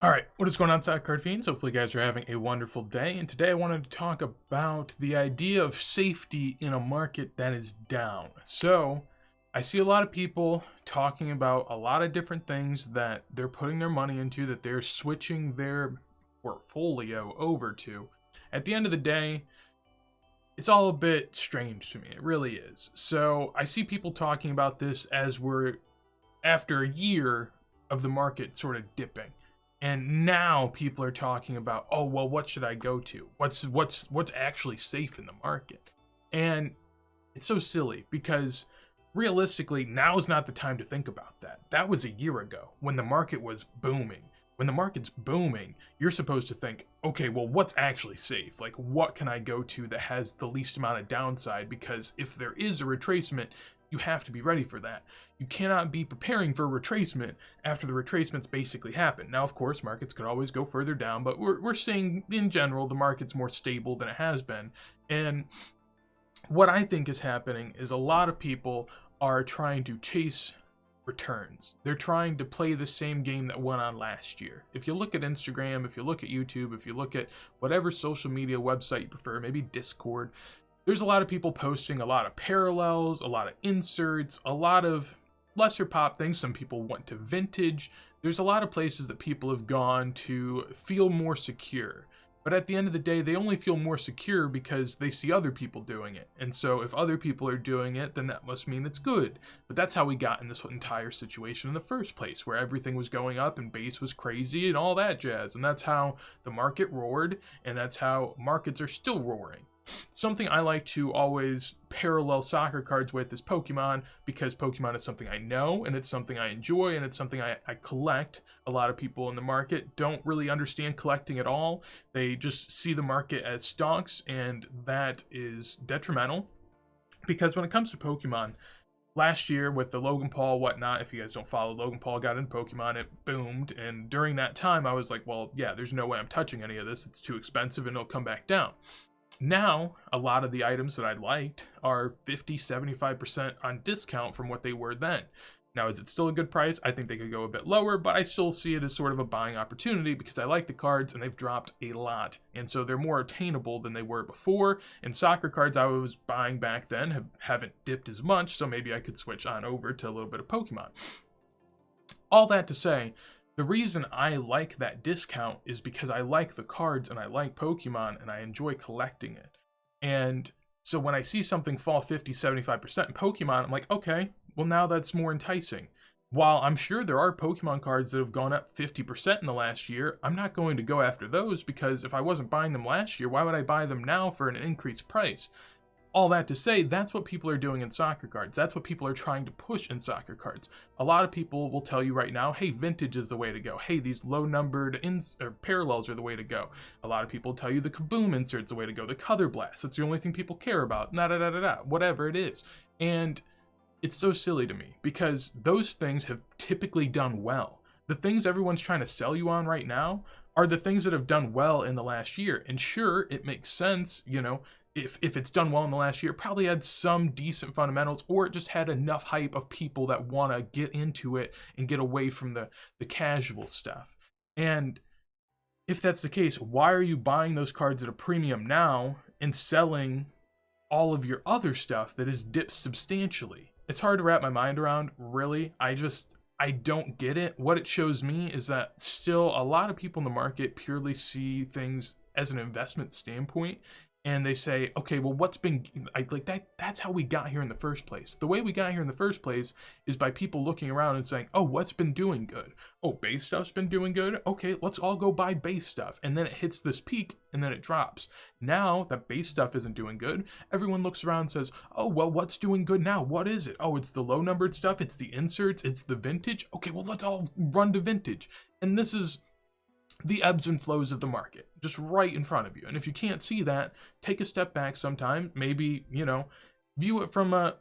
All right, what is going on, Stock Card Fiends? Hopefully, you guys are having a wonderful day. And today, I wanted to talk about the idea of safety in a market that is down. So, I see a lot of people talking about a lot of different things that they're putting their money into, that they're switching their portfolio over to. At the end of the day, it's all a bit strange to me. It really is. So, I see people talking about this as we're after a year of the market sort of dipping. And now people are talking about, oh well, what should I go to? What's actually safe in the market? And it's so silly because realistically, now is not the time to think about that. That was a year ago when the market was booming. When the market's booming, you're supposed to think, okay, well, what's actually safe? Like, what can I go to that has the least amount of downside? Because if there is a retracement, you have to be ready for that. You cannot be preparing for a retracement after the retracements basically happen. Now, of course, markets could always go further down, but we're seeing, in general, the market's more stable than it has been. And what I think is happening is a lot of people are trying to chase returns. They're trying to play the same game that went on last year. If you look at Instagram, if you look at YouTube, if you look at whatever social media website you prefer, maybe Discord, there's a lot of people posting a lot of parallels, a lot of inserts, a lot of lesser pop things. Some people went to vintage. There's a lot of places that people have gone to feel more secure. But at the end of the day, they only feel more secure because they see other people doing it. And so if other people are doing it, then that must mean it's good. But that's how we got in this entire situation in the first place, where everything was going up and base was crazy and all that jazz. And that's how the market roared, and that's how markets are still roaring. Something I like to always parallel soccer cards with is Pokemon, because Pokemon is something I know, and it's something I enjoy, and it's something I collect. A lot of people in the market don't really understand collecting at all. They just see the market as stocks, and that is detrimental. Because when it comes to Pokemon, last year with the Logan Paul whatnot, if you guys don't follow, Logan Paul got in Pokemon, it boomed, and during that time I was like, well, yeah, there's no way I'm touching any of this. It's too expensive and it'll come back down. Now, a lot of the items that I liked are 50, 75% on discount from what they were then. Now, is it still a good price? I think they could go a bit lower, but I still see it as sort of a buying opportunity because I like the cards and they've dropped a lot. And so they're more attainable than they were before. And soccer cards I was buying back then haven't dipped as much, so maybe I could switch on over to a little bit of Pokemon. All that to say, the reason I like that discount is because I like the cards and I like Pokemon and I enjoy collecting it. And so when I see something fall 50, 75% in Pokemon, I'm like, okay, well now that's more enticing. While I'm sure there are Pokemon cards that have gone up 50% in the last year, I'm not going to go after those because if I wasn't buying them last year, why would I buy them now for an increased price? All that to say, that's what people are doing in soccer cards. That's what people are trying to push in soccer cards. A lot of people will tell you right now, hey, vintage is the way to go. Hey, these low-numbered parallels are the way to go. A lot of people tell you the Kaboom insert's the way to go. The Color Blast, that's the only thing people care about. Whatever it is. And it's so silly to me because those things have typically done well. The things everyone's trying to sell you on right now are the things that have done well in the last year. And sure, it makes sense, you know, if it's done well in the last year, it probably had some decent fundamentals, or it just had enough hype of people that want to get into it and get away from the casual stuff. And if that's the case, why are you buying those cards at a premium now and selling all of your other stuff that has dipped substantially? It's hard to wrap my mind around, really. I don't get it. What it shows me is that still a lot of people in the market purely see things as an investment standpoint. And they say, okay, well, what's been like that? That's how we got here in the first place. The way we got here in the first place is by people looking around and saying, oh, what's been doing good? Oh, base stuff's been doing good. Okay, let's all go buy base stuff. And then it hits this peak and then it drops. Now that base stuff isn't doing good, everyone looks around and says, oh, well, what's doing good now? What is it? Oh, it's the low numbered stuff. It's the inserts. It's the vintage. Okay, well, let's all run to vintage. And this is the ebbs and flows of the market just right in front of you. And if you can't see that, take a step back sometime, maybe, you know, view it from a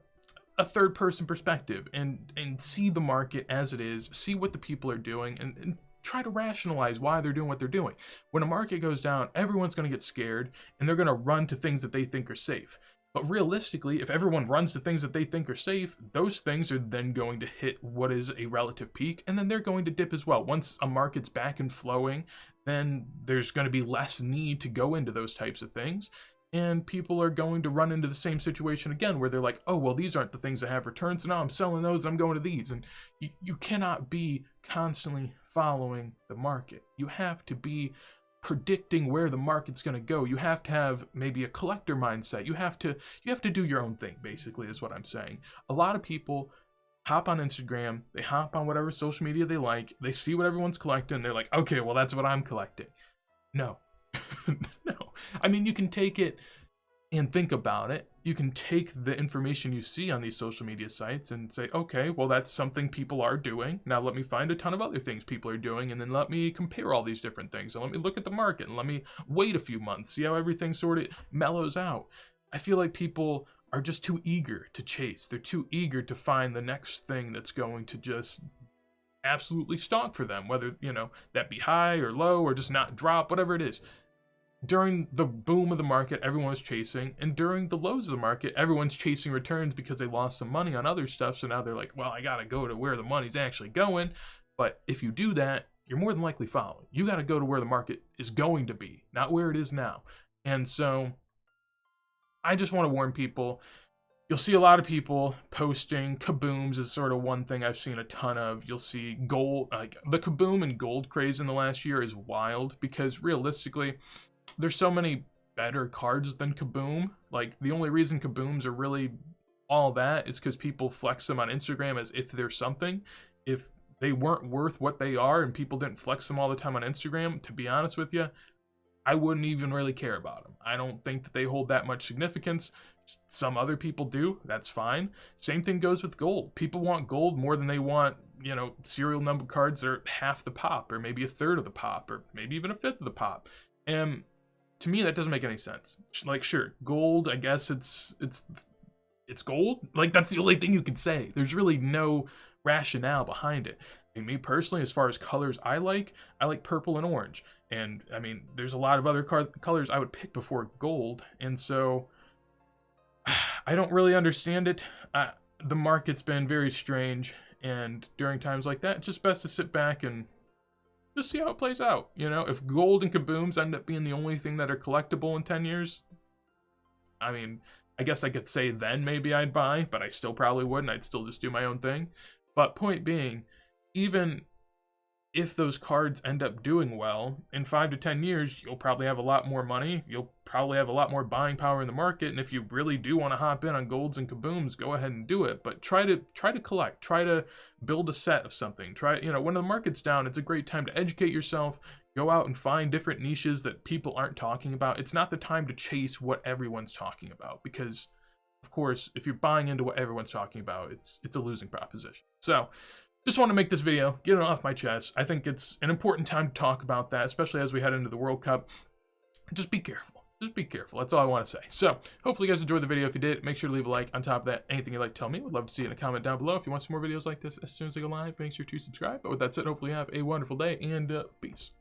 third person perspective and see the market as it is, see what the people are doing, and try to rationalize why they're doing what they're doing. When a market goes down, everyone's going to get scared and they're going to run to things that they think are safe. But realistically, if everyone runs the things that they think are safe, those things are then going to hit what is a relative peak, and then they're going to dip as well. Once a market's back and flowing, then there's going to be less need to go into those types of things. And people are going to run into the same situation again where they're like, oh, well, these aren't the things that have returns, so now I'm selling those and I'm going to these. And you cannot be constantly following the market. You have to be predicting where the market's going to go. You have to have maybe a collector mindset. You have to do your own thing, basically, is what I'm saying. A lot of people hop on Instagram, they hop on whatever social media they like, they see what everyone's collecting, they're like, okay, well, that's what I'm collecting. No. No. I mean, you can take it and think about it. You can take the information you see on these social media sites and say, okay, well, that's something people are doing. Now let me find a ton of other things people are doing, and then let me compare all these different things, and let me look at the market, and let me wait a few months, see how everything sort of mellows out. I feel like people are just too eager to chase. They're too eager to find the next thing that's going to just absolutely stonk for them, whether, that be high or low or just not drop, whatever it is. During the boom of the market, everyone was chasing, and during the lows of the market, everyone's chasing returns because they lost some money on other stuff, so now they're like, well, I gotta go to where the money's actually going. But if you do that, you're more than likely following. You gotta go to where the market is going to be, not where it is now. And so, I just want to warn people, you'll see a lot of people posting kabooms is sort of one thing I've seen a ton of. You'll see gold, like the kaboom and gold craze in the last year is wild, because realistically, there's so many better cards than Kaboom. Like, the only reason Kabooms are really all that is because people flex them on Instagram as if they're something. If they weren't worth what they are and people didn't flex them all the time on Instagram, to be honest with you, I wouldn't even really care about them. I don't think that they hold that much significance. Some other people do. That's fine. Same thing goes with gold. People want gold more than they want, serial number cards that are half the pop, or maybe a third of the pop, or maybe even a fifth of the pop. And to me, that doesn't make any sense. Like, sure, gold, I guess it's gold. Like, that's the only thing you can say. There's really no rationale behind it. I mean, me personally, as far as colors I like purple and orange. And, I mean, there's a lot of other colors I would pick before gold. And so, I don't really understand it. The market's been very strange. And during times like that, it's just best to sit back and just see how it plays out. If gold and kabooms end up being the only thing that are collectible in 10 years, I mean, I guess I could say then maybe I'd buy, but I still probably wouldn't. I'd still just do my own thing. But point being, even if those cards end up doing well, in 5 to 10 years, you'll probably have a lot more money. You'll probably have a lot more buying power in the market. And if you really do want to hop in on golds and kabooms, go ahead and do it. But try to collect. Try to build a set of something. When the market's down, it's a great time to educate yourself. Go out and find different niches that people aren't talking about. It's not the time to chase what everyone's talking about, because, of course, if you're buying into what everyone's talking about, it's a losing proposition. So, just want to make this video, get it off my chest. I think it's an important time to talk about that, especially as we head into the World Cup. Just be careful. Just be careful. That's all I want to say. So, hopefully you guys enjoyed the video. If you did, make sure to leave a like. On top of that, anything you'd like to tell me, would love to see it in a comment down below. If you want some more videos like this as soon as they go live, make sure to subscribe. But with that said, hopefully you have a wonderful day, and peace.